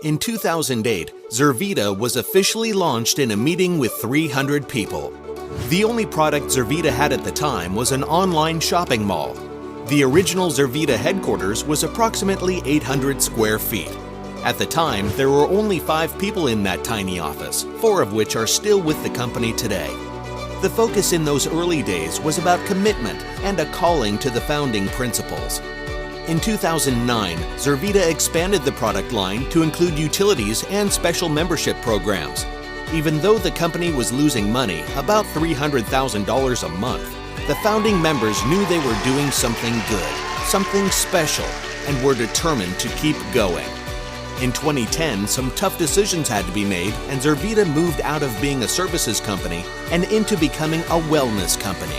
In 2008, Zurvita was officially launched in a meeting with 300 people. The only product Zurvita had at the time was an online shopping mall. The original Zurvita headquarters was approximately 800 square feet. At the time, there were only 5 people in that tiny office, 4 of which are still with the company today. The focus in those early days was about commitment and a calling to the founding principles. In 2009, Zurvita expanded the product line to include utilities and special membership programs. Even though the company was losing money, about $300,000 a month, the founding members knew they were doing something good, something special, and were determined to keep going. In 2010, some tough decisions had to be made, and Zurvita moved out of being a services company and into becoming a wellness company.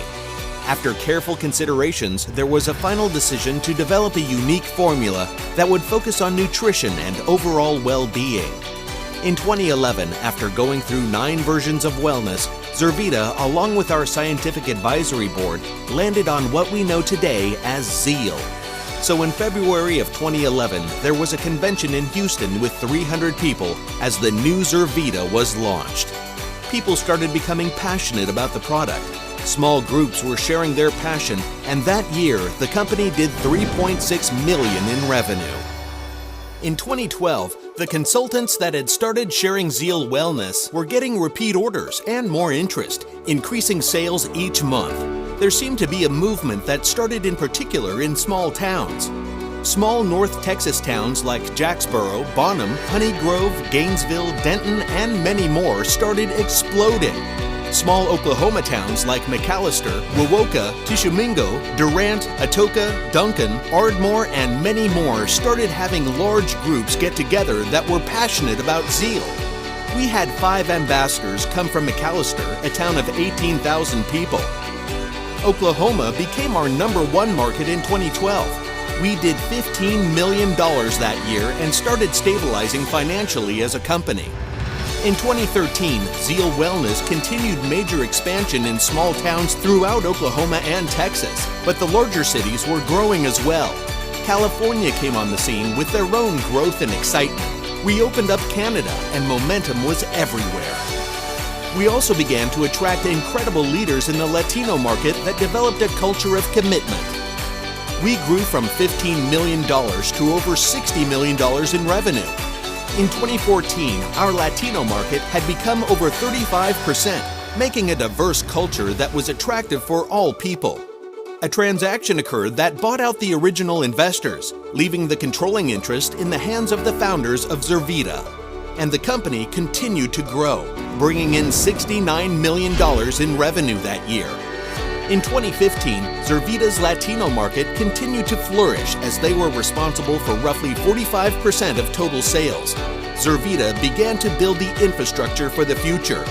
After careful considerations, there was a final decision to develop a unique formula that would focus on nutrition and overall well-being. In 2011, after going through 9 versions of wellness, Zurvita, along with our scientific advisory board, landed on what we know today as Zeal. So in February of 2011, there was a convention in Houston with 300 people as the new Zurvita was launched. People started becoming passionate about the product. Small groups were sharing their passion, and that year, the company did $3.6 million in revenue. In 2012, the consultants that had started sharing Zeal Wellness were getting repeat orders and more interest, increasing sales each month. There seemed to be a movement that started in particular in small towns. Small North Texas towns like Jacksboro, Bonham, Honey Grove, Gainesville, Denton, and many more started exploding. Small Oklahoma towns like McAllister, Wewoka, Tishomingo, Durant, Atoka, Duncan, Ardmore, and many more started having large groups get together that were passionate about Zeal. We had 5 ambassadors come from McAllister, a town of 18,000 people. Oklahoma became our #1 market in 2012. We did $15 million that year and started stabilizing financially as a company. In 2013, Zeal Wellness continued major expansion in small towns throughout Oklahoma and Texas, but the larger cities were growing as well. California came on the scene with their own growth and excitement. We opened up Canada, and momentum was everywhere. We also began to attract incredible leaders in the Latino market that developed a culture of commitment. We grew from $15 million to over $60 million in revenue. In 2014, our Latino market had become over 35%, making a diverse culture that was attractive for all people. A transaction occurred that bought out the original investors, leaving the controlling interest in the hands of the founders of Zurvita. And the company continued to grow, bringing in $69 million in revenue that year. In 2015, Zurvita's Latino market continued to flourish as they were responsible for roughly 45% of total sales. Zurvita began to build the infrastructure for the future.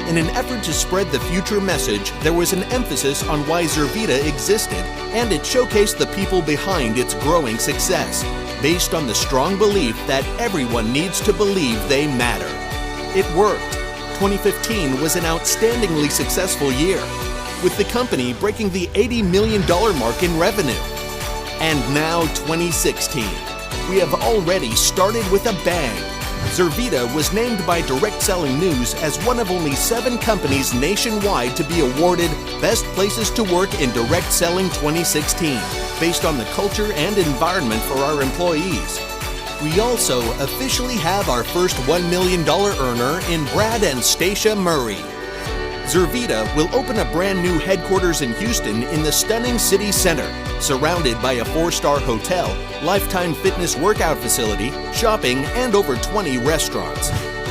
In an effort to spread the future message, there was an emphasis on why Zurvita existed, and it showcased the people behind its growing success, based on the strong belief that everyone needs to believe they matter. It worked. 2015 was an outstandingly successful year, with the company breaking the $80 million mark in revenue. And now 2016. We have already started with a bang. Zurvita was named by Direct Selling News as one of only 7 companies nationwide to be awarded Best Places to Work in Direct Selling 2016, based on the culture and environment for our employees. We also officially have our first $1 million earner in Brad and Stacia Murray. Zurvita will open a brand new headquarters in Houston in the stunning city center, surrounded by a 4-star hotel, lifetime fitness workout facility, shopping, and over 20 restaurants.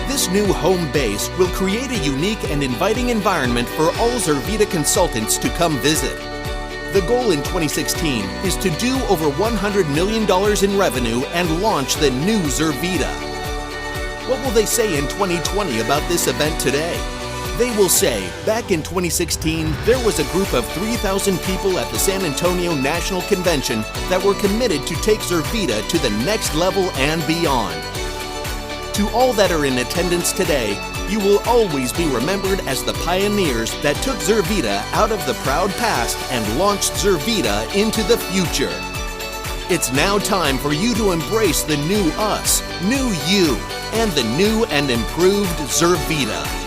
This new home base will create a unique and inviting environment for all Zurvita consultants to come visit. The goal in 2016 is to do over $100 million in revenue and launch the new Zurvita. What will they say in 2020 about this event today? They will say, back in 2016, there was a group of 3,000 people at the San Antonio National Convention that were committed to take Zurvita to the next level and beyond. To all that are in attendance today, you will always be remembered as the pioneers that took Zurvita out of the proud past and launched Zurvita into the future. It's now time for you to embrace the new us, new you, and the new and improved Zurvita.